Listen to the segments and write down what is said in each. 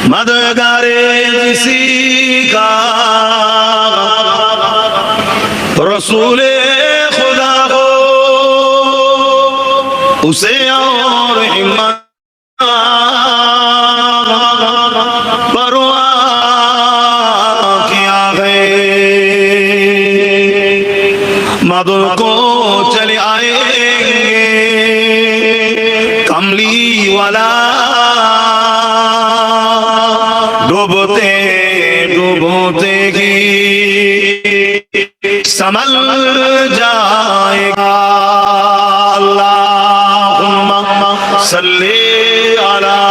मददगारे किसी का रसूले खुदा हो उसे और हिम्मत परवाह किया है। मदद को चले आएंगे कमली वाला डूबते डूबते ही समल जाएगा। अल्लाहुम्मा सल्ली अला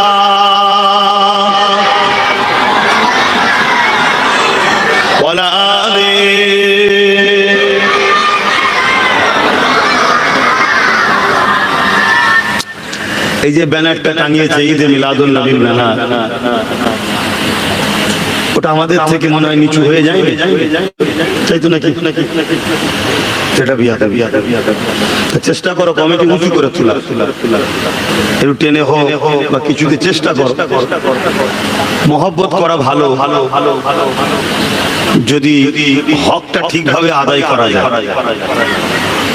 वला आली। এই যে ব্যানারটা টাঙিয়েছে ঈদে মিলাদুন নবীর ব্যানার, ওটা আমাদের থেকে মনে হয় নিচু হয়ে যায়, তাই তো নাকি? সেটা বিয়াটা চেষ্টা করো কমিটি উঁচু করে তোলা, একটু টেনে হোক বা কিছুতে চেষ্টা করো। মহব্বত করা ভালো, যদি হকটা ঠিকভাবে আদায় করা যায়,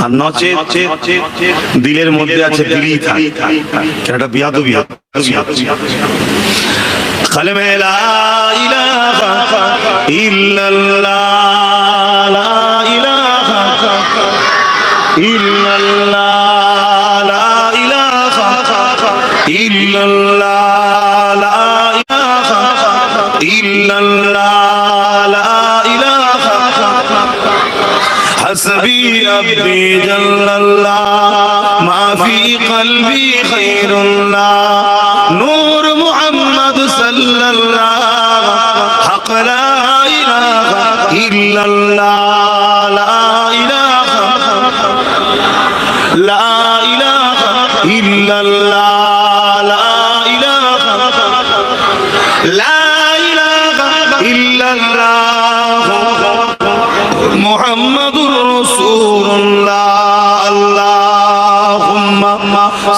আর নচেত দিলের মধ্যে আছে দিলেই থাকে, এটা বিয়াদবি। কালেমে লা ইলাহা ইল্লাল্লাহ, লা ইলাহা ইল্লাল্লাহ, লা ইলাহা ইল্লাল্লাহ, লা ইলাহা ইল্লাল্লাহ, লা ইলাহা হাসবি আব্দি জাল্লাল্লাহ মা ফি কলবি খায়রুল্লাহ নূর মুহাম্মদ সাল্লাল্লাহ হক লা ইলাহা ইল্লাল্লাহ, লা ইলাহা ইল্লাল্লাহ, লা ইলাহা ইল্লাল্লাহ মুহাম্মাদুর রাসূলুল্লাহ। আল্লাহুম্মা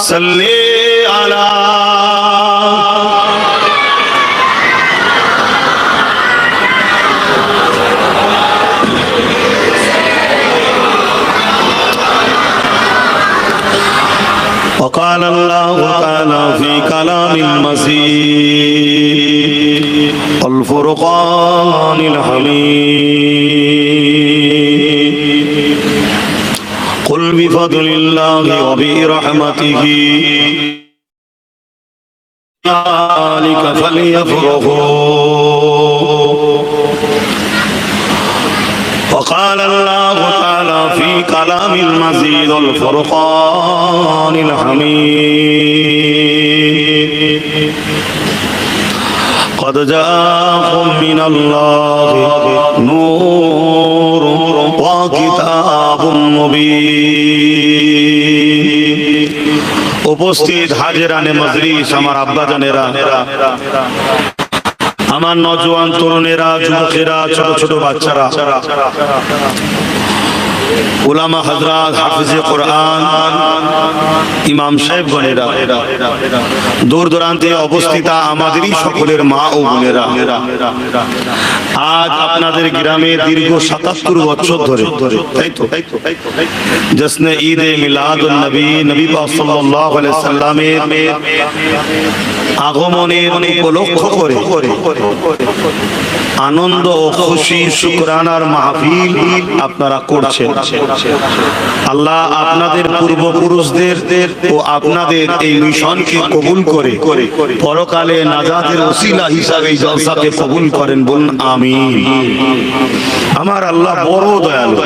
সাল্লি আলা وقال الله تعالى في كلام المسيح الفرقان الحميد قل بفضل الله وبرحمته ذلك فليفرحوا وقال الله تعالى في كلام المزيد الفرقان الحميد قد جاءكم من الله نور وكتاب مبين। উপস্থিত হাজিরানে মজলিস, আমার আব্বা জানেরা, আমার নওজোয়ান তরুণেরা, যুবকেরা, ছোট ছোট বাচ্চারা, উলামা হযরত, হাফিজে কোরআন, ইমাম সাহেবগণেরা, দূর দূরান্তে অবস্থিত আমাদেরই সকলের মা ও বোনেরা, আজ আপনাদের গ্রামে দীর্ঘ ৭৭ বছর ধরে, তাই তো, জশ্নে ঈদে মিলাদুন নবী, নবী পাক সাল্লাল্লাহু আলাইহি সাল্লামের আগমনের উপলক্ষ করে আনন্দ ও খুশি শুকরানার মাহফিল আপনারা করছেন। আল্লাহ আপনাদের পূর্বপুরুষদের ও আপনাদের এই মিশনকে কবুল করে পরকালে নাজাতের ওসিলা হিসাবে এই জলসাকে কবুল করেন, বলুন আমিন। আমার আল্লাহ বড় দয়ালু,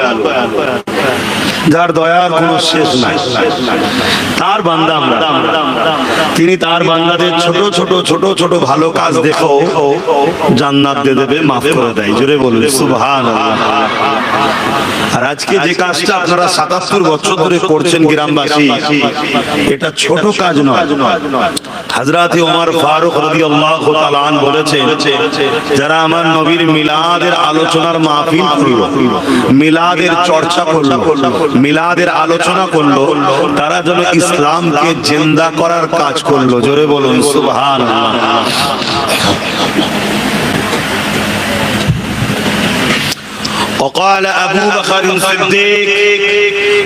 যার দয়ার কোনো শেষ নাই। তার বান্দা আমরা, তিনি তার বান্দাদের ছোট ছোট ছোট ছোট ভালো কাজ দেখো জান্নাত দিয়ে দেবে, মাফ করে দেয়। জোরে বলুন সুবহানাল্লাহ। আর আজকে যে কাজটা আপনারা ৭৭ বছর ধরে করছেন গ্রামবাসী, এটা ছোট কাজ নয়। হযরত ওমর ফারুক রাদিয়াল্লাহু তাআলা আনহু বলেছেন, যারা আমার নবীর মিলাদের আলোচনার মাহফিল করলো, মিলাদের চর্চা করলো, মিলাদের আলোচনা করলো, তারা যেন ইসলামকে জিন্দা করার কাজ করলো। জোরে বলুন সুবহানাল্লাহ। وقال أبو بكر الصديق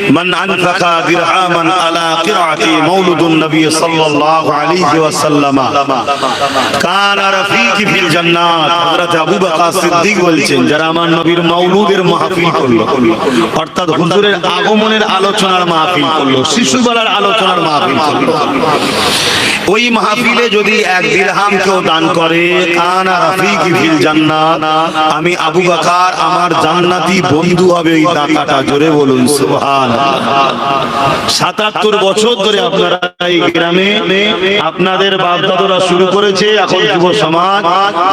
من أنفق درهما على قرعة مولد النبي صلى الله عليه وسلم كان رفيق في الجنات حضرت আবু বকর সিদ্দিক বলছেন যারা আমার নবীর মওলুদের মাহফিল করলো অর্থাৎ হুজুরের আগমনের আলোচনার মাহফিল করলো শিশুবেলার আলোচনার মাহফিল করলো ওই মাহফিলে যদি এক দিরহাম কেউ দান করে কানা রাফিকি ফিল জান্নাত আমি আবু বকর আমার জান্নাতি বন্ধু হবে ওই দাতাটা জোরে বলুন সুবহানাল্লাহ 77 বছর ধরে আপনারা এই গ্রামে আপনাদের বাপ দাদারা শুরু করেছে এখন যুব সমাজ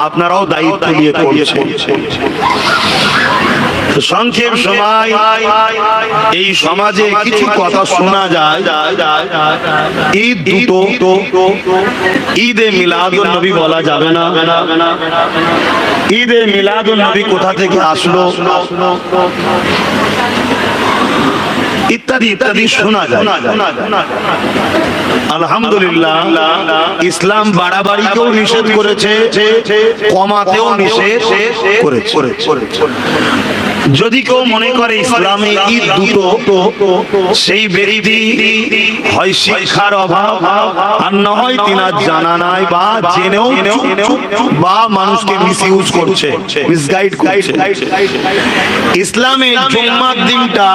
আপনারাও দায়িত্ব নিয়ে করছেন সংক্ষেপ সময় এই সমাজে কিছু কথা শোনা যায় ঈদ দুটো ঈদে মিলাদুন নবী বলা যাবে না ঈদে মিলাদুন নবী কোথা থেকে আসলো ইত্যাদি ইত্যাদি শোনা যায় আলহামদুলিল্লাহ ইসলাম বাড়াবাড়িকেও নিষেধ করেছে কমাতেও নিষেধ করেছে যদি কেউ মনে করে ইসলামে ঈদ দুটো সেই ব্যক্তি হয় শিক্ষার অভাব আর না হয় তিনার জানা নাই বা জেনেও বা মানুষকে মিসইউজ করছে মিসগাইড করছে ইসলামে জুম্মার দিনটা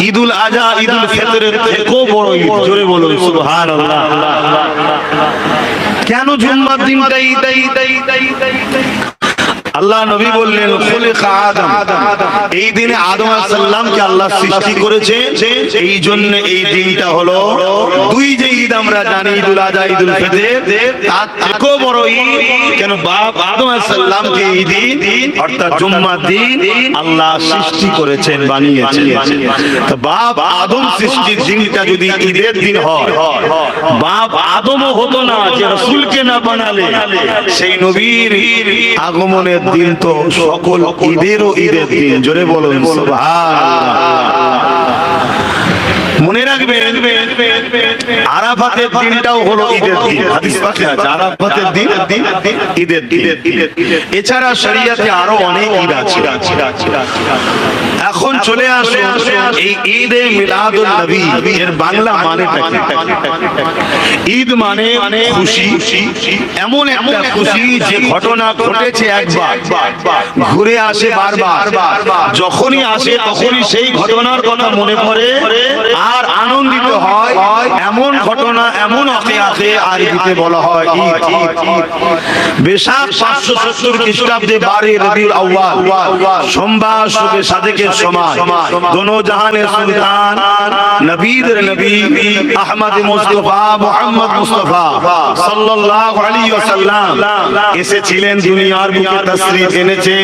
ঈদুল আজহা ঈদুল ফিতরের থেকেও বড় ঈদ জোরে বলুন সুবহানাল্লাহ কেন জুম্মার দিনটা ঈদ আল্লাহ নবী বললেন খুলিকা আদম এই দিনে আদম আলাইহিস সালামকে আল্লাহ সৃষ্টি করেছে এই জন্য এই দিনটা হলো দুই যে ঈদ আমরা জানি ঈদুল আজহা ঈদুল ফিতর তার থেকেও বড় ঈদ কেন বাপ আদম আলাইহিস সালামকে এই দিন অর্থাৎ জুম্মার দিন আল্লাহ সৃষ্টি করেছেন বানিয়েছেন তো বাপ আদম সৃষ্টির দিনটা যদি ঈদের দিন হয় বাপ আদমও হতো না যে রাসূলকে না বানালে সেই নবীর আগমনের দিন তো সকল ঈদেরও ঈদের দিন জোরে বলুন সুবহানাল্লাহ মনে রাখবেন আরাফাতের দিনটাও হলো ঈদের দিন হাদিস পাকে আছে আরাফাতের দিন ঈদের দিন এছাড়া শরীয়তে আরো অনেক ঈদ আছে এখন চলে আসে এই ঈদে মিলাদুন নবী এর বাংলা মানেটা কি ঈদ মানে খুশি এমন একটা খুশি যে ঘটনা ঘটেছে একবার ঘুরে আসে বারবার যখনই আসে তখনই সেই ঘটনার কথা মনে পড়ে আর আনন্দিত হয় এমন ঘটনা এমন ওয়াকিয়াকে আরবিতে বলা হয় ঈদ বেশাক 570 খ্রিস্টাব্দে 12 রবিউল আউয়াল সোমবার শুবে সাদেকের সময় দোনো জাহানের সুলতান নবীদের নবী আহমদ মুস্তাফা মুহাম্মদ মুস্তাফা সাল্লাল্লাহু আলাইহি ওয়াসাল্লাম এসেছিলেন দুনিয়ার বুকে তাশরীফ এনেছেন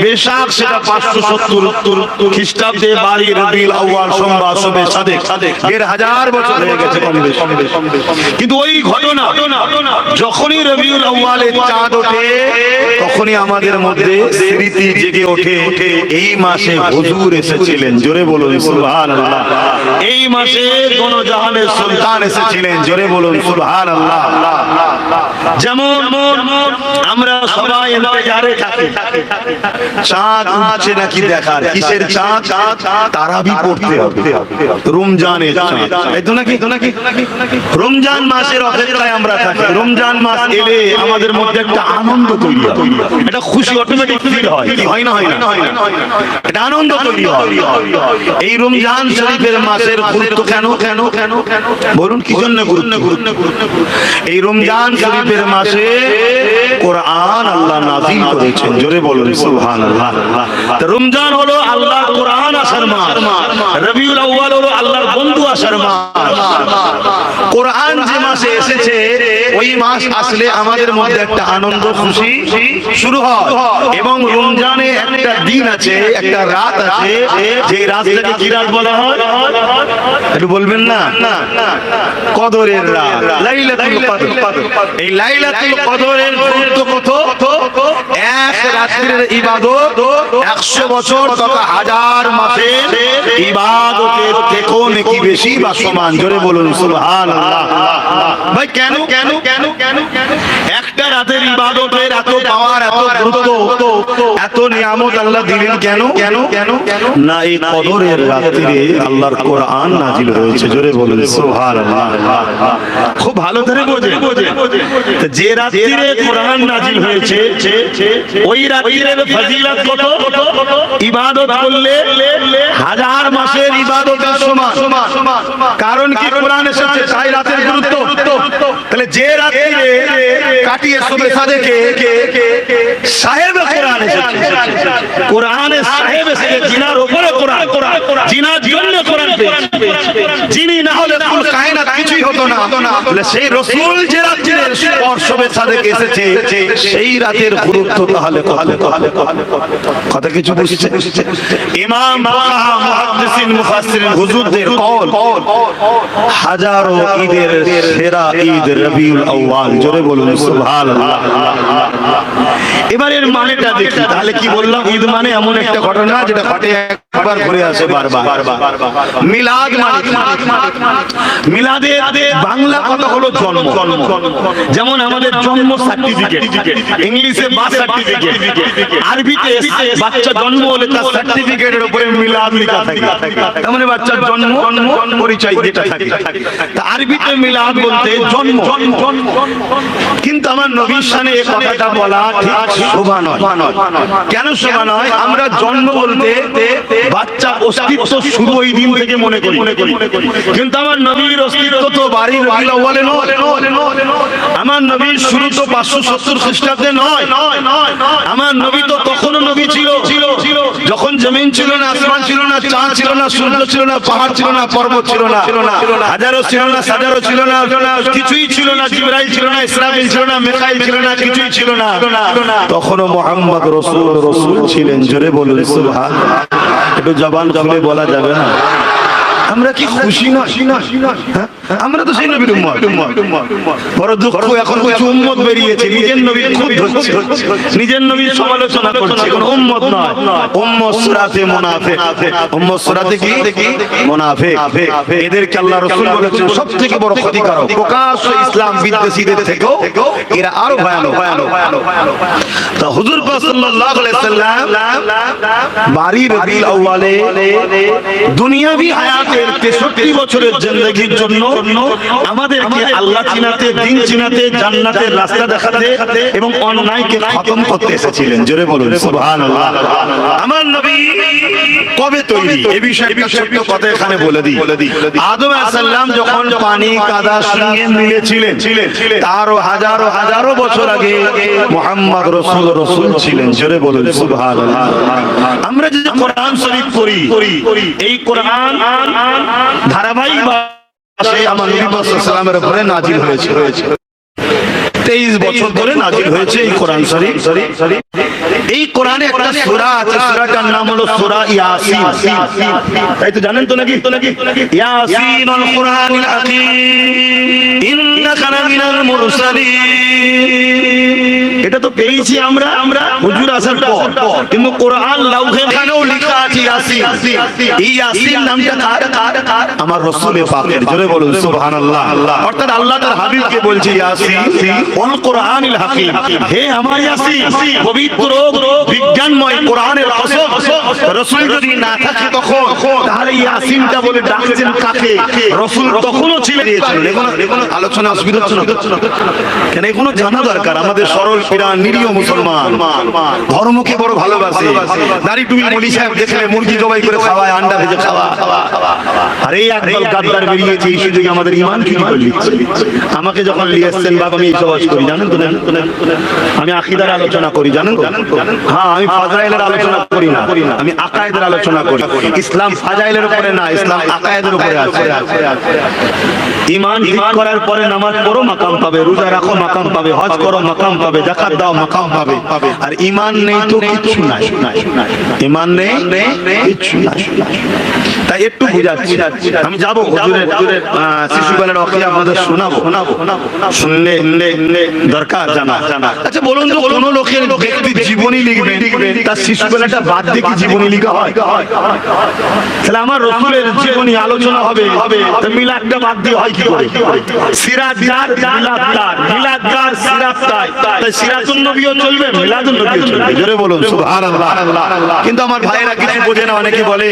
বেশাক সেটা 570 খ্রিস্টাব্দে 12 রবিউল আউয়াল সোমবার শুবে সাদেক 1500 বছর হয়ে গেছে কম বেশি কিন্তু ওই ঘটনা যখনই রবিউল আউয়ালের চাঁদ ওঠে তখনই আমাদের মধ্যে স্মৃতি জেগে ওঠে এই মাসে হুজুর এসেছিলেন জোরে বলুন সুবহানাল্লাহ এই মাসে কোন জাহানের সুলতান এসেছিলেন জোরে বলুন সুবহানাল্লাহ যেমন আমরা সবাই ইন্তজারে থাকি চাঁদ উঠছে নাকি দেখার কিসের চাঁদ তারাবি পড়তে হবে রমজানের চাঁদ এই তো নাকি রমজান মাসের অপেক্ষায় আমরা থাকি রমজান মাস এলে আমাদের মধ্যে একটা আনন্দ তৈরি হয় এটা খুশি অটোমেটিক ফিল হয় কি হয় না এটা আনন্দ তৈরি হয় এই রমজান শরীফের মাসের গুরুত্ব কেন বলুন কি জন্য গুরুত্ব এই রমজান শরীফের মাসে কোরআন আল্লাহ নাযিল করেছেন জোরে বলুন সুবহানাল্লাহ তো রমজান হলো আল্লাহর কোরআন আসার মাস রবিউল আউয়াল হলো আল্লাহর বন্ধু আসার মাস কোরআন যে মাসে এসেছে ওই মাস আসলে আমাদের মধ্যে একটা আনন্দ খুশি শুরু হয় এবং রমজানে একটা দিন আছে একটা রাত আছে যে রাতটাকে কি রাত বলা হয় একটু বলবেন না কদরের রাত লাইলাতুল কদর এই লাইলাতুল কদরের গুরুত্ব কত এক রাতে রাত্রির ইবাদত 100 বছর তথা 1000 মাসের ইবাদতের থেকেও নাকি বেশি বা সমান। জোরে বলুন সুবহানাল্লাহ। ভাই কেন কেন কেন কেন একটা রাতের ইবাদতের এত পাওয়ার, এত গুরুত্ব, এত নিয়ামত আল্লাহ দিলেন কেন কেন কেন না এই কদরের রাত্রিরে আল্লাহর কোরআন নাজিল হয়েছে। জোরে বলুন সুবহানাল্লাহ। খুব ভালো করে বোঝেন, যে রাত্রিরে কোরআন নাজিল হয়েছে ওই রাত্রির ফজিলত কত? ইবাদত করলে 1000 মাসের ইবাদতের সমান। কারণ কি? কোরআন এসেছে তাই রাতের গুরুত্ব। তাহলে যে রাত্রিরে কাটিয়ে শুবে সাদেকে সাহেব কোরআন এসেছে, কোরআনের সাহেব এসেছে, জিনার উপরে কোরআন, জিনার জন্য কোরআন পেয়েছে। যিনি না হলে কুল কায়নাত কিছুই হতো না। তাহলে সেই রাসূল যে রাত্রিরে শুবে সাদেকে এসেছে সেই রাতের গুরুত্ব তাহলে কথা কিছু বুঝছে? ইমাম ফুকাহা মুহাদ্দিসিন মুফাসসিরিন হুজুরদের কওল হাজারো ঈদের সেরা ঈদ রবিউল আউয়াল। জোরে বলুন সুবহানাল্লাহ। এবার এর মানেটা দেখি। তাহলে কি বললাম? ঈদ মানে এমন একটা ঘটনা যেটা ঘটে একবার ঘুরে আসে বারবার। মিলাদ মানে মিলাদের বাংলা কথা হলো জন্ম। যেমন আমাদের জন্ম সার্টিফিকেট, ইংলিশে বার্থ সার্টিফিকেট, আরবিতে বাচ্চা জন্ম হলে তার সার্টিফিকেটের উপরে মিলাদ লেখা থাকে। তার মানে বাচ্চার জন্ম পরিচয় যেটা থাকে। তা আরবিতে মিলাদ বলতে জন্ম। কিন্তু আমার নবীর শানে এই কথাটা বলা ঠিক শোভা নয়। কেন শোভা নয়? আমরা জন্ম বলতে বাচ্চা অস্তিত্ব শুরু ওই দিন থেকে মনে করি। কিন্তু আমার নবীর অস্তিত্ব তো বাড়ির রবিউল আউয়ালে নয়। আমার নবীর শুরু তো 570 খ্রিস্টাব্দে নয়। আমার নবী তো তখনও নবী ছিল যখন জমিন ছিল না, আসমান ছিল না, চাঁদ ছিল না, সূর্য ছিল না, পাহাড় ছিল না, পর্বত ছিল না, হাজারো ছিল না, হাজারো ছিল না, কিছুই ছিল না। জিবরাইল ছিল না, ইসরাফিল ছিল না, মিকাইল ছিল না, কিছুই ছিল না। তখনও মুহাম্মদ রাসূল ছিলেন। জোরে বলুন সুবহানাল্লাহ। একটু জবান খুলে বলা যাবে না? আমরা কি খুশি না? আমরা তো সেই নবীর উম্মত। বড় দুঃখ, এখন কিছু উম্মত বেরিয়েছে নিজের নবীর খুদ ধরছে, নিজের নবীর সমালোচনা করছে। কোন উম্মত নয়, উম্মত সূরাতে মুনাফিক। উম্মত সূরাতে কি? মুনাফিক। এদেরকে আল্লাহ রাসূল বলেছেন সবথেকে বড় ক্ষতিকারক। প্রকাশ্য ইসলাম বিদ্বেষীদের থেকেও এরা আরো ভয়ানক। তা হুজুর পাক সাল্লাল্লাহু আলাইহি সাল্লাম বাড়ি রবিউল আউয়ালে দুনিয়াবি হায়াতে 63 বছরের জিন্দেগির জন্য আমাদেরকে আল্লাহ চিনাতে, দিন চিনাতে, জান্নাতের রাস্তা দেখাতে এবং অন্যায়কে খতম করতে এসেছিলেন। জোরে বলুন সুবহানাল্লাহ। আমার নবী কবে তৈরি এই বিষয়ে ছোট্ট কথা এখানে বলে দিই। আদম আলাইহিস সালাম যখন পানি কাদার সঙ্গে মিলেছিলেন তারও হাজারো বছর আগে মুহাম্মদ রাসূল ছিলেন। জোরে বলুন সুবহানাল্লাহ। আমরা যে কোরআন শরীফ পড়ি, এই কোরআন ধারাবাহিক আমার নবী সাল্লাল্লাহু আলাইহি ওয়াসাল্লামের উপরে নাজিল হয়েছে। 23 বছর ধরে নাজিল হয়েছে এই কোরআন শরীফ। এই কোরআনে একটা সূরা আছে, সূরাটার নাম হলো সূরা ইয়াসিন। তাই তো জানেন তো নাকি? ইয়াসিনুল কুরআনিল হাকীম ইন্নাকা লামিনাল মুরসালিন। এটা তো পেয়েছি আমরা হুজুর আসার পর, কিন্তু কোরআন লাউহে খানেও লেখা আছে ইয়াসিন। এই ইয়াসিন নামটা কার? আমার রাসূলের পাকের। জোরে বলুন সুবহানাল্লাহ। অর্থাৎ আল্লাহ তার হাবিবকে বলছে ইয়াসিন ওয়াল কুরআনিল হাকীম। হে আমার ইয়াসিন, পবিত্র বিজ্ঞানময় কোরআনের কসম। রাসূল যদি না থাকে তখন তাহলে ইয়াসিনটা বলে ডাকছেন কাকে? রাসূল তখনও ছিলেন। এগুলো আলোচনা অসুবিধা হচ্ছে না কেন? এগুলো জানা দরকার। আমাদের সরল পিরান নিরীহ মুসলমান ধর্মকে বড় ভালোবাসে। দাড়ি টুপি মৌলী সাহেব দেখলে মুরগি জবাই করে খাওয়ায়, আন্ডা ভেজে খাওয়া। আর এই একদল গাদ্দার বেরিয়েছে এই সুযোগে আমাদের ঈমান চুরি করে নিচ্ছে। আমাকে যখন নিয়ে এসেছেন বাবা, আমি এই সওয়াজ করি জানেন তো? আমি আকীদার আলোচনা করি জানেন তো? হ্যাঁ, আমি ফাজাইলের আলোচনা করি না, আমি আকায়েদের আলোচনা করি। ইসলাম ফাজাইলের উপরে না, ইসলাম আকায়েদের উপরে আছে। ঈমান ঠিক করার পরে নামাজ পড়ো মাকাম পাবে, রোজা রাখো মাকাম পাবে, হজ করো মাকাম পাবে, যাকাত জাকাত দাও, মাকাম পাবে। আর ঈমান নেই তো কিছু নাই, ঈমান নেই কিছু নাই। তাই একটু বুঝাচ্ছি, আমি যাব হুজুরের শিশুকালের ওয়াকিয়া আপনাদের শোনাবো, শুনলে দরকার জানা। আচ্ছা বলুন তো, কোন লোকের ব্যক্তির জীবনী লিখবেন, তার শিশুবেলাটা বাদ দিয়ে কি জীবনী লেখা হয়? তাহলে আমার রাসূলের জীবনী আলোচনা হবে, তো মিলাদটা বাদ দিয়ে হয় কি করে? সিরাত যার মিলাদ তার, মিলাদ যার সিরাত তার। তাই সিরাতুন নবীও চলবে, মিলাদুন নবীও চলবে। জোরে বলুন সুবহানাল্লাহ। কিন্তু আমার ভাইরা কিছু বোঝে না, অনেকে বলে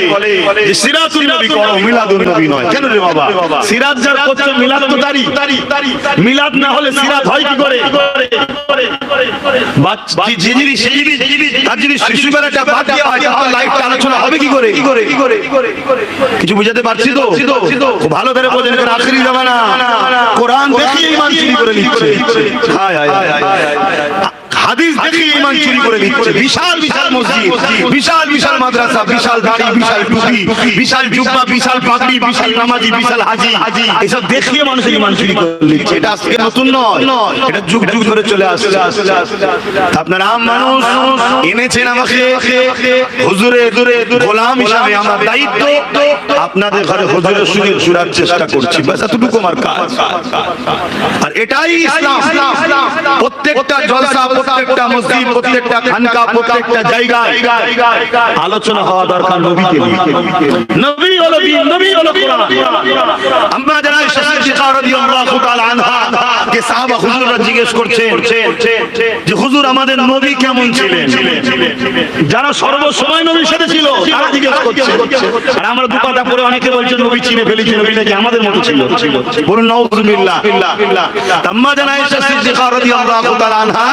যে সিরাতুন নবী করো, মিলাদুন নবী নয়। কেন রে বাবা? সিরাত যার করছে, মিলাদ তো তারই। মিলাদ না হলে সিরাত হয় কি করে? শিশুবেলাটা বাদ দেওয়া হয়, তাহলে লাইফটা আলোচনা হবে কি করে? কিছু বুঝাতে পারছি তো? খুব ভালো করে বোঝেন, আখিরি জামানা কোরআন দেখে ঈমান চুরি করে নিচ্ছে। হায় হায় হায়, হাদিস দেখে ঈমান চুরি করে নিচ্ছে। বিশাল বিশাল মসজিদ, বিশাল বিশাল মাদ্রাসা, বিশাল দাড়ি, বিশাল টুপি, বিশাল জুব্বা, বিশাল পাগড়ি, বিশাল নামাজি, বিশাল হাজি, এসব দেখিয়ে মানুষের ঈমান চুরি করে নিচ্ছে। এটা আজকে নতুন নয়, এটা যুগ যুগ ধরে চলে আসছে। আপনারা আম মানুষ এনেছেন আমাকে হুজুরের গোলাম হিসাবে। আমার দায়িত্ব আপনাদের ঘরে হুজুরের সুরে জুড়ার চেষ্টা করছি, বাস এতটুকু আমার কাজ। আর এটাই ইসলাম। প্রত্যেকটা জলসা, প্রত্যেকটা মসজিদ, প্রত্যেকটা খানকা, প্রত্যেকটা জায়গায় আলোচনা হওয়া দরকার নবীকে নিয়ে। নবী হলো দ্বীন, নবী হলো কোরআন। আমরা যারা আয়েশা সিদ্দিকা রাদিয়াল্লাহু তাআলা আনহা কে সাহাবা হুজুররা জিজ্ঞেস করছেন যে হুজুর আমাদের নবী কেমন ছিলেন? যারা সর্বসময় নবীর সাথে ছিল তারা জিজ্ঞেস করছে। আর আমরা দু কথা পরে অনেকে বলছেন নবী চিনে ফেলেছি, নবী নাকি আমাদের মতো ছিল। বলুন নাউযুবিল্লাহ। আম্মা জান আয়েশা সিদ্দিকা রাদিয়াল্লাহু তাআলা আনহা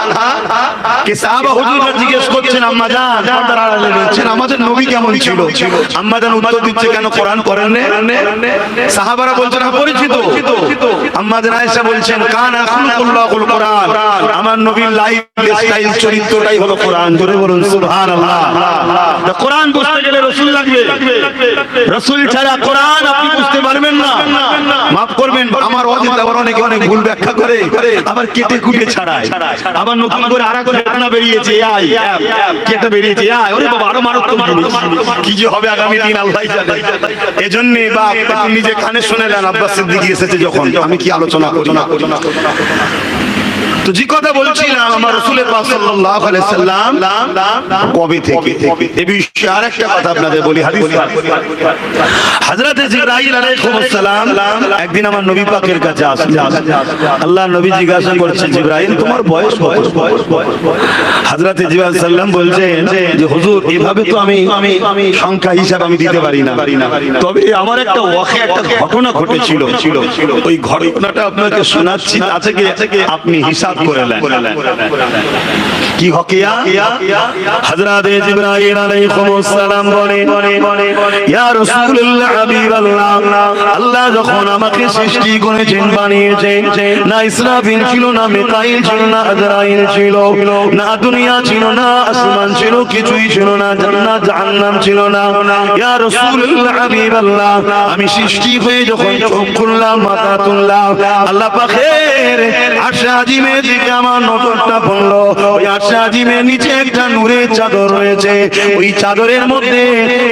কে সাহাবা হুজুররা জিজ্ঞেস করছেন, আম্মা জান পর্দার আড়ালে বলছেন আমাদের নবী কেমন ছিল? আম্মা জান উত্তর দিচ্ছে, কেন কোরআন পড়েন না? সাহাবারা বলছেন পরিচিত। আম্মা জান আয়েশা বলছেন, কানা খুলকুল্লাহুল কোরআন, আমার নবীর লাইফ স্টাইল, চরিত্রটাই হলো কোরআন। জোরে বলুন সুবহানাল্লাহ। কোরআন বুঝতে গেলে রাসূল লাগবে, রাসূল ছাড়া কোরআন আপনি বুঝতে পারবেন না। মাফ করবেন, আমার ওয়াজিব আবার অনেকে অনেক ভুল ব্যাখ্যা করে, আবার কেটে কুটে ছাড়ায়। আবার নতুন করে আরেক ঘটনা বেরিয়েছে, কেটে বেরিয়েছে, ওরে বাবা আরো মারাত্মক জিনিস। কি যে হবে আগামী দিন আল্লাহ জানে। এজন্য বা আপনি নিজে কানে শুনে নেন, আব্বাস সিদ্দিকী এসেছে যখন, আমি কি আলোচনা করি না। তো যে কথা বলছিলাম, আমার রাসূলের পাক সাল্লাল্লাহু আলাইহি সাল্লাম কবে থেকে, এই বিষয়ে আরেকটা কথা আপনাদের বলি। হাদিস হযরত জিবরাইল আলাইহিস সালাম একদিন আমার নবী পাকের কাছে আসলেন। আল্লাহর নবী জিজ্ঞাসা করছেন, জিবরাইল তোমার বয়স কত? হযরত জিবরাইল সাল্লাম বলছেন যে হুজুর এভাবে তো আমি সংখ্যা হিসাব আমি দিতে পারি না, তবে আমার একটা ওয়াকিয়া, একটা ঘটনা ঘটেছিল, ওই ঘটনাটা আপনাকে শোনাচ্ছি, আছে কি আপনি হিসাব করে নেন। কি ওয়াকিয়া? হযরত জিবরাইল আলাইহিস সালাম বলেন, ইয়া রাসূলুল্লাহ হাবিবাল্লাহ, আল্লাহ যখন আমাকে সৃষ্টি করেছেন, বানিয়েছেন, না ইসরাফিল ছিল, না মিকাইল ছিল, না আজরাইল ছিল, না দুনিয়া ছিল, না আসমান ছিল, কিছুই ছিল না, জান্নাত জাহান্নাম ছিল না। ইয়া রাসূলুল্লাহ হাবিবাল্লাহ, আমি সৃষ্টি হয়ে যখন চোখ খুললাম, মাথা তুললাম, আল্লাহ পাকের আরশে আজিমের দিকে আমার নজরটা পড়লো। ওই আরশে আজিমের নিচে একটা নূরের চাদর রয়েছে, ওই চাদরের মধ্যে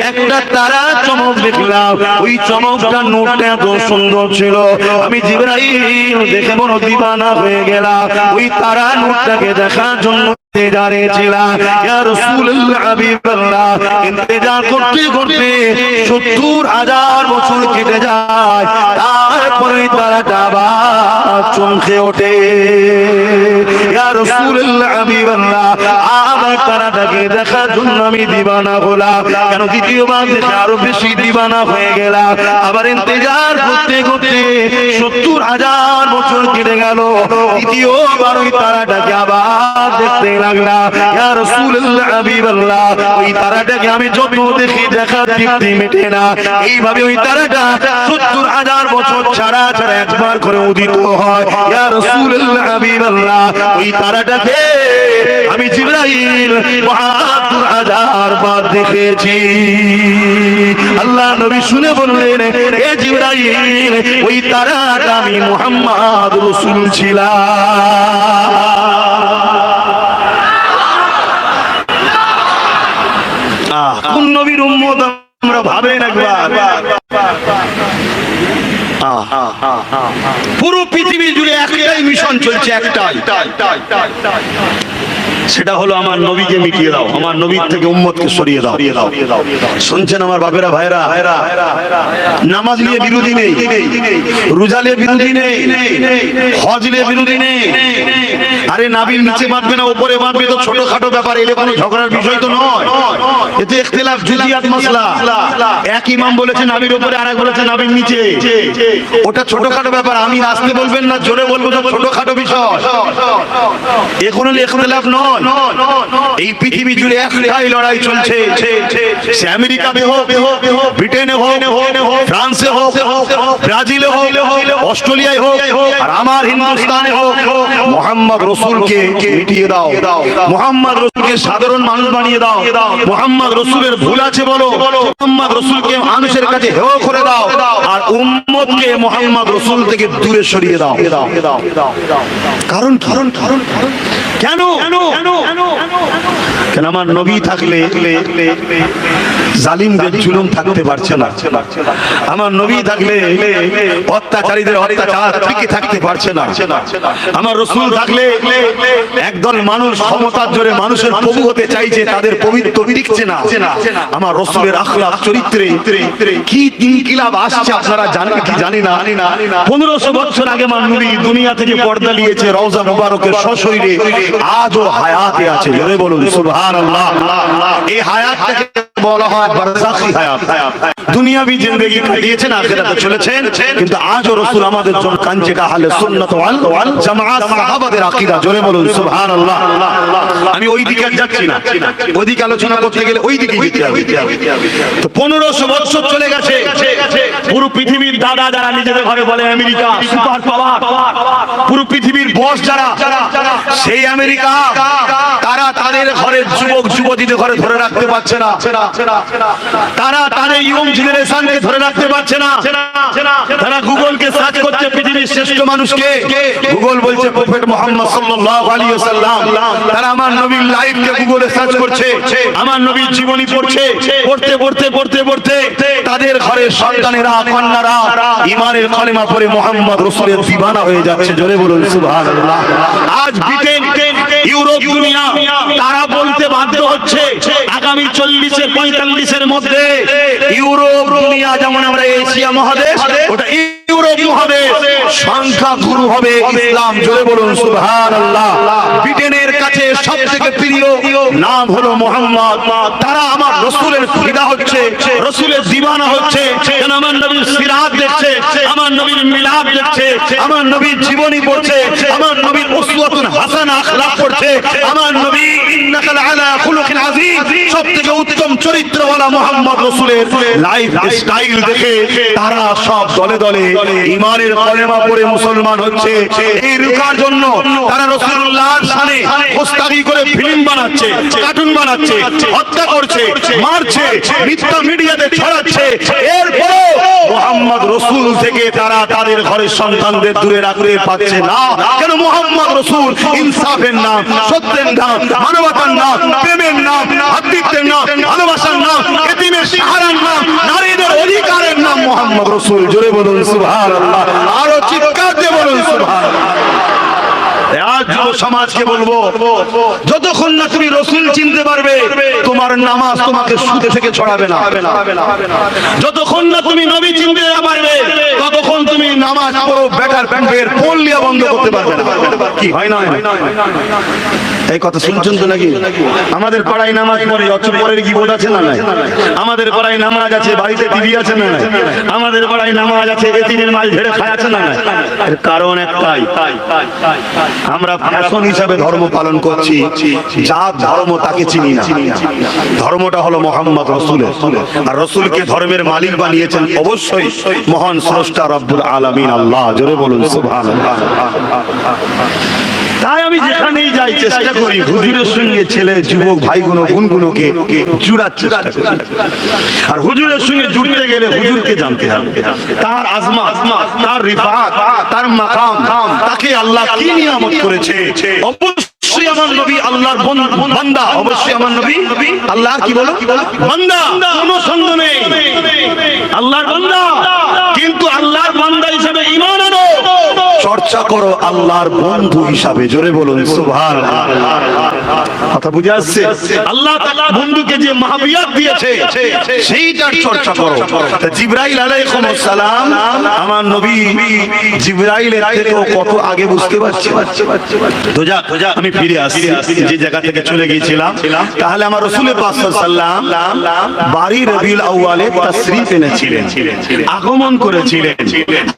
একটা তারা চমক দেখলাম। ওই চমকটা, নূরটা এত সুন্দর ছিল, আমি জিবরাইল দেখে বড় দিবানা হয়ে গেলাম। ওই তারা নূরটাকে দেখার জন্য ইন্তেজারে ছিলাম। ইয়া রাসূলুল্লাহ হাবিবাল্লাহ, ইন্তেজার করতে করতে ৭০,০০০ বছর কেটে যায়, তারপরে তারাটা আবার চমকে ওঠে। ইয়া রাসূলুল্লাহ হাবিবাল্লাহ, আবার তারাটাকে দেখার জন্য আমি দিবানা হলাম। কেন দ্বিতীয়বার দেখে আরো বেশি দিবানা হয়ে গেলাম। আবার ইন্তেজার করতে করতে ৭০,০০০ বছর কেটে গেল, দ্বিতীয়বার ওই তারাটাকে আবার দেখতে লাগলাম। ইয়া রাসূলুল্লাহ হাবিবাল্লাহ, ওই তারাটাকে আমি যত দেখি দেখার তৃপ্তি মেটে না। এইভাবে ওই তারাটা ৭০,০০০ বছর ছাড়া ছাড়া একবার করে উদিত হয়। ইয়া রাসূলুল্লাহ হাবিবাল্লাহ, ওই তারাটাকে আমি জিবরাইল ৭২,০০০ বার দেখেছি। আল্লাহ নবী শুনে বললেন, এ জিবরাইল, ওই তারাটা আমি মুহাম্মদ রাসূল ছিলাম। ভাবেন একবার। পুরো পৃথিবী জুড়ে একটাই মিশন চলছে, একটাই, সেটা হলো আমার নবীকে মিটিয়ে দাও, আমার নবীর থেকে উম্মতকে সরিয়ে দাও। শুনছেন আমার বাপেরা ভাইরা? নামাজ নিয়ে বিরোধী নেই, রোজা নিয়ে বিরোধী নেই, হজ নিয়ে বিরোধী নেই। আরে নাবির নিচে বাঁধবে না উপরে বাঁধবে তো ছোটখাটো ব্যাপার, এলে কোনো ঝগড়ার বিষয় তো নয়। এতে ইখতিলাফ জুজিয়াত মাসলা। এক ইমাম বলেছে নাবির উপরে, আরেক বলেছে নাবির নিচে, ওটা ছোটখাটো ব্যাপার। আমি আসতে বলবেন না জোরে বলবো তো ছোটখাটো বিষয়, এখন ইখতিলাফ নয়। এই পৃথিবী জুড়ে একটাই লড়াই চলছে, সে আমেরিকাতে হোক, ব্রিটেনে হোক, ফ্রান্সে হোক, ব্রাজিলে হোক, অস্ট্রেলিয়ায় হোক, আর আমার হিন্দুস্তানে হোক, মুহাম্মদ রাসূলকে মিটিয়ে দাও, মুহাম্মদ রাসূলকে সাধারণ মানুষ বানিয়ে দাও, মুহাম্মদ রাসূলের ভুল আছে বলো, মুহাম্মদ রাসূলকে মানুষের কাছে হেয় করে দাও, আর উম্মতকে মুহাম্মদ রাসূল থেকে দূরে সরিয়ে দাও। কারণ কেন? কেন আমার নবী থাকলে জালিমদের জুলুম থাকতে পারছে না, আমার নবী থাকলে অত্যাচারীদের অত্যাচার টিকে থাকতে পারছে না, আমার রাসূল থাকলে একদল মানুষ ক্ষমতার জোরে মানুষের প্রভু হতে চাইছে, তাদের পবিত্র টিকছে না। আমার রাসূলের আখলাক চরিত্রে কি ইনকিলাব আসছে আপনারা জানেন কি জানি না। 1500 বছর আগে আমার নবী দুনিয়া থেকে পর্দা নিয়েছে, রওজা মুবারকের সশরীরে আজও হায়াতে আছে, জোরে বলুন সুবহানাল্লাহ। এই হায়াতটাকে বলা হয় বারজাখী হায়াত। দুনিয়াবি জিন্দেগি কাটিয়েছেন, আখিরাতে চলেছেন, কিন্তু আজও রাসূল আমাদের জন্য কাঞ্চেটা আহলে সুন্নাত ওয়াল জামাত সাহাবাদের আকীদা, জোরে বলুন সুবহানাল্লাহ। আমি ওই দিকে যাচ্ছি না, ওই দিকে আলোচনা করতে গেলে ওই দিকেই যেতে হবে। তো 1500 বছর চলে গেছে, পুরো পৃথিবীর দাদা যারা নিজেদের ঘরে বলে আমেরিকা সুপার পাওয়ার, পুরো পৃথিবীর বস যারা, সেই আমেরিকা তারা তাদের ঘরের যুবক যুবতীদের ঘরে ধরে রাখতে পারছে না, তারা তাদের ইয়ং জেনারেশনকে ধরে রাখতে পারছে না। তারা গুগলকে সার্চ করছে পৃথিবীর শ্রেষ্ঠ মানুষকে, গুগল বলছে প্রফেট মুহাম্মদ সাল্লাল্লাহু আলাইহি ওয়াসাল্লাম। তারা আমার নবীর লাইফকে গুগলে সার্চ করছে, আমার নবীর জীবনী পড়ছে, পড়তে তাদের ঘরের সন্তানেরা কন্যারা ঈমানের কালেমা পড়ে মুহাম্মদ রাসূলের দিওয়ানা হয়ে যাচ্ছে, জোরে বলুন সুবহানাল্লাহ। আজ ব্রিটেন, ইউরোপ, দুনিয়া তারা বলতে বাধ্য হচ্ছে আগামী 40-45 এর মধ্যে ইউরোপ দুনিয়া, যেমন আমরা এশিয়া মহাদেশ, ওটা ইউরোপ মহাদেশ সংখ্যা গুরু হবে ইসলাম, জোরে বলুন সুবহানাল্লাহ। ব্রিটেনের কাছে সবথেকে প্রিয় নাম হলো মুহাম্মদ। তারা আমার রাসূলের ফিদা হচ্ছে, রাসূলের দিওয়ানা হচ্ছে, কেন আমার নবীর সিরাত দেখছে, আমার নবীর মিলাদ দেখছে, আমার নবীর জীবনী পড়ছে, আমার নবীর উসওয়াতুন হাসানা আখলাক পড়ছে, আমার নবী ইন্নাকা লাআলা খুলুকিন আযীম, সবথেকে উত্তম চরিত্রওয়ালা মুহাম্মদ রাসূলের লাইফ স্টাইল দেখে তারা সব দলে দলে ঈমানের কালেমা পড়ে মুসলমান হচ্ছে। এই রুকার জন্য তারা রাসূলুল্লাহর শানে গোস্তাখি করে ফিল্ম বানাচ্ছে, কার্টুন বানাচ্ছে, হত্যা করছে, মারছে, মিথ্যা মিডিয়াতে ছড়াচ্ছে। এরপরে মুহাম্মদ রাসূল থেকে তারা তাদের ঘরের সন্তানদের দূরে রাখতে পারছে না। কেন? মুহাম্মদ রাসূল ইনসাফের নাম, সত্যের নাম, মানবতার নাম, প্রেমের নাম, ভ্রাতৃত্বের নাম, ভালোবাসার নাম, এতিমের সাহারার নাম, নারীদের অধিকারের নাম মুহাম্মদ রাসূল, জোরে বলুন সুবহানাল্লাহ। আরো চিৎকার দিয়ে বলুন সুবহানাল্লাহ। আজ যুব সমাজকে বলবো, যতক্ষণ না তুমি রাসূল চিনতে পারবে তোমার নামাজ তোমাকে সুদ থেকে ছড়াবে না, যতক্ষণ না তুমি নবী চিনতে পারবে ততক্ষণ তুমি নামাজ পড়ো বেটার প্যান্টের পল্লিয়া বন্ধ করতে পারবে না। কি হয় না? এই কথা শুনছেন তো নাকি? আমাদের পাড়ায় নামাজ পড়ে, অথচ পরের কি বোধ আছে না? নাই। আমাদের পাড়ায় নামাজ আছে, বাড়িতে টিভি আছে না? নাই। আমাদের পাড়ায় নামাজ আছে, এতিমের মাল ঝেড়ে খায় আছে না? নাই। এর কারণ একটাই, আমরা ফ্যাশন হিসাবে ধর্ম পালন করছি, যার ধর্ম তাকে চিনি না। ধর্মটা হলো মুহাম্মদ রাসূলের, আর রাসূলকে ধর্মের মালিক বানিয়েছেন অবশ্যই মহান স্রষ্টা রব্বুল আলামিন আল্লাহ, জোরে বলুন সুবহানাল্লাহ। তাই আমি যেখানেই যাই চেষ্টা করি হুজুরের সঙ্গে ছেলে যুবক ভাইগুলো বোনগুলোকে জুড়ার চেষ্টা করি, আর হুজুরের সঙ্গে জুড়তে গেলে হুজুরকে জানতে হবে, তার আজমাত, তার রিফাত, তার মাকাম, তাকে আল্লাহ কি নিয়ামত করেছে। অবশ্যই অবশ্যই আমার নবী আল্লাহর বান্দা, অবশ্যই আমার নবী আল্লাহর কি বলো বান্দা, কোনো সন্দেহ নেই আল্লাহর বান্দা। কিন্তু আল্লাহর বান্দা হিসেবে ঈমান আনো, চর্চা করো আল্লাহর বন্ধু হিসাবে। জোরে বলুন সুবহানাল্লাহ। কথা বুঝে আসছে? আল্লাহ তাআলা বন্ধুকে যে মাহবিয়াত দিয়েছে সেইটার চর্চা করো। জিবরাইল আলাইহিস সালাম আমার নবী জিবরাইলের থেকেও কত আগে বুঝতে পারছি। তো যাক আমি ফিরে আসি যে জায়গা থেকে চলে গিয়েছিলাম। তাহলে আমার রাসূল পাক সাল্লাল্লাহু আলাইহি ওয়াসাল্লাম বারি রবিউল আউয়ালে তাশরীফ এনেছিলেন, আগমন করেছিলেন,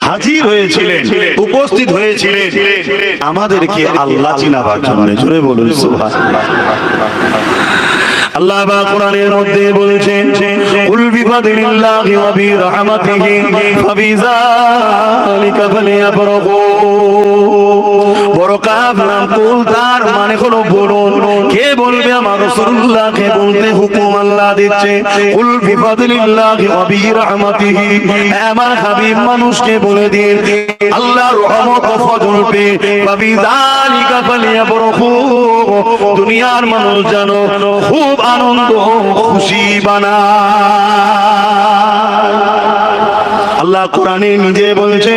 হাজির হয়েছিলেন, উপস্থিত হয়েছিলেন আমাদেরকে আল্লাহ চিনাবার জন্য। জোরে বলুন সুবহানাল্লাহ। আল্লাহ পাক কোরআনের মধ্যে বলেছেন, কুল বিফাদিলিল্লাহি ওয়া বিরহমাতিহি ফাবিযালিকা ফালিয়াফরাহু। বড় কাফ নাম কুল, তার মানে হলো বলুন। কে বলবে? আমার রাসূলুল্লাহকে বলতে হুকুম আল্লাহ দিচ্ছে। কুল বিফাদিলিল্লাহি ওয়া বিরহমাতিহি, আমার হাবিব মানুষকে বলে দিন আল্লাহর রহমত ও ফজল পে ফাবিযালিকা ফালিয়াফরাহু। দুনিয়ার মানুষ জানো খুব আনন্দ খুশি বানায়। আল্লাহ কোরআনে নিজে বলছে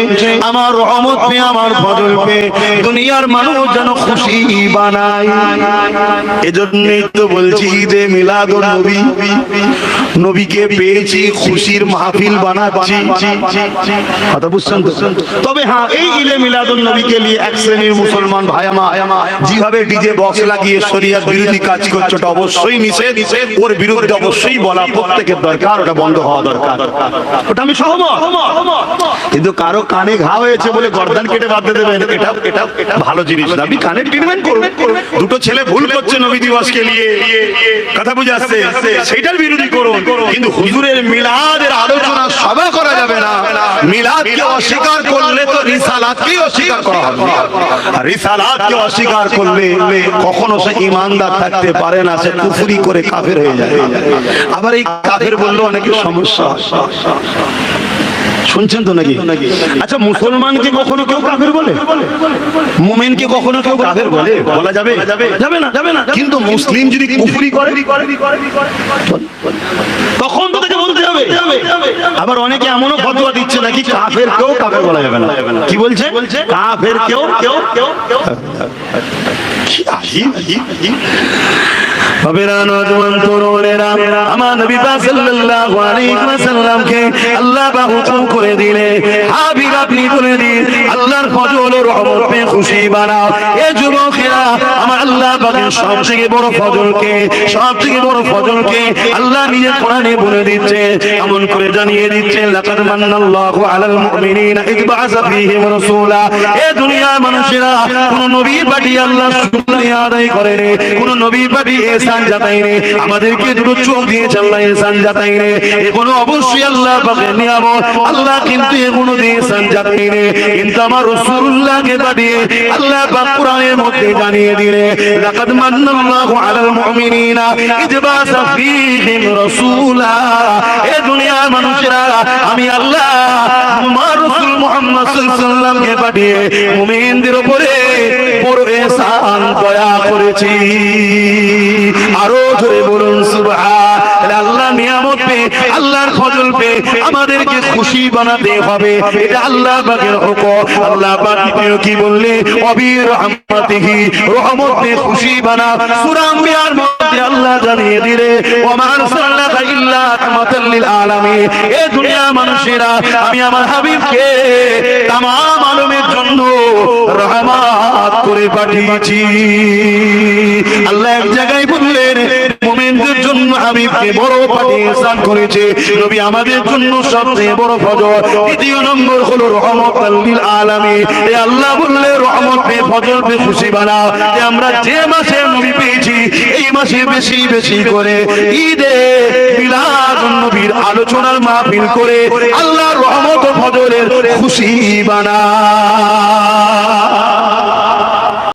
আমার রহমত পে আমার ফজল পে দুনিয়ার মানুষ যেন খুশি বানায়। এজন্যই তো বলছি ঈদে মিলাদুন নবী, নবীকে পেয়েছি খুশির মাহফিল বানাচ্ছি। কথা বুঝছেন তো? তবে হ্যাঁ, এই ঈদে মিলাদুন নবীকে নিয়ে এক শ্রেণীর মুসলমান ভাই আমার যেভাবে ডিজে বক্স লাগিয়ে শরীয়ত বিরোধী কাজ করছে, ওটা অবশ্যই নিষেধ। ওর বিরুদ্ধে অবশ্যই বলা প্রত্যেকের দরকার, ওটা বন্ধ হওয়া দরকার, ওটা আমি সহমত। কিন্তু কারো কানে ঘা হয়েছে বলে গর্দান কেটে বাঁধতে দেবেন, এটা ভালো জিনিস না। আপনি কানে ট্রিটমেন্ট করবেন। দুটো ছেলে ভুল করছে নবী দিবসকে নিয়ে, কথা বুঝে আসছে, সেইটার বিরোধী করুন। কিন্তু হুজুরের মিলাদের আলোচনা সভা করা যাবে না। মিলাদকে অস্বীকার করলে তো রিসালাতকে অস্বীকার করা হবে। আর রিসালাতকে অস্বীকার করলে কখনো সে ঈমানদার থাকতে পারে না, সে কুফরি করে কাফের হয়ে যায়। আবার এই কাফের বললে অনেকের সমস্যা। শুনছেন তো নাকি? আচ্ছা, মুসলমানকে কখনো কেউ কাফের বলে? মুমিনকে কখনো কেউ কাফের বলে? বলা যাবে? যাবে না। কিন্তু মুসলিম যদি কুফরি করে তখন তো তাকে বলতে হবে। আবার অনেকে এমনও ফতোয়া দিচ্ছে নাকি কাফের কেউ কাফের বলা যাবে না। কি বলছে? কাফের কেউ আমার নবী সাল্লাল্লাহু আলাইহি ওয়াসাল্লামকে আল্লাহ হুকুম করে দিলে, হাবিব আপনি বলে দিন আল্লাহর ফজল ও রহমত পে খুশি বানাও। এ যুবকেরা, আমার আল্লাহ পাকের সবথেকে বড় ফজলকে, সবথেকে বড় ফজলকে আল্লাহ নিজে কোরআনে বলে দিচ্ছে, এমন করে জানিয়ে দিচ্ছে, লাকাদ মান্নাল্লাহু আলাল মুমিনিনা ইয বা'আসা ফীহিম রাসূলা। এ দুনিয়ার মানুষেরা, কোন নবী পাঠিয়ে আল্লাহ শুকরিয়া আদায় করে রে, কোন নবী পাঠিয়ে ihsan জানাই রে, আমাদেরকে দুটো চোখ দিয়েছে আল্লাহ ihsan জানাই রে, এগুলো অবশ্যই আল্লাহ পাকের নিয়ামত। আল্লাহ কিন্তু এগুলো দিয়ে ihsan জানাই রে, কিন্তু আমার রাসূলুল্লাহকে পাঠিয়ে আল্লাহ পাক কোরআনের মধ্যে জানিয়ে দিলে, লাকাদ মান্নাল্লাহু আলাল মুমিনিনা ইয বা'আসা ফীহিম রাসূলা। এ দুনিয়ার মানুষেরা, আমি আল্লাহ আমার রাসূল মুহাম্মদ সাল্লাল্লাহু আলাইহি ওয়াসাল্লামকে পাঠিয়ে মুমিনদের উপরে বড় ihsan দয়া করেছি। আরো জোরে বলুন সুবহান। আল্লাহ নিয়ামত পে, আল্লাহর ফজল পে আমাদেরকে খুশি বানাতে হবে, এটা আল্লাহ পাকের হুকুম। আল্লাহ পাক কি বললে, অবির রহমাতিহি, রহমত পে খুশি বানাও। সূরা আম্বিয়ার মধ্যে আল্লাহ জানিয়ে দিলে, ওয়া মা আরসালনাকা ইল্লা রাহমাতাল লিল আলামিন। এ দুনিয়ার মানুষেরা, আমি আমার হাবিবকে তামাম আলমের জন্য রহমত করে পাঠিয়েছি। আল্লাহ এক জায়গায় বললেন, মুমিনদের জন্য হাবিবকে বড় পাঠিয়ে ihsan করেছে। নবী আমাদের জন্য সবচেয়ে বড় ফজল। দ্বিতীয় নম্বর হলো রহমাতাল লিল আলামিন। এ আল্লাহ বললে, রহমত পে ফজল পে খুশি বানাও। আমরা যে মাসে নবী পেয়েছি, এই মাসে বেশি বেশি করে ঈদে মিলাদুন নবীর আলোচনার মাহফিল করে আল্লাহর রহমত ও ফজলের খুশি বানাও।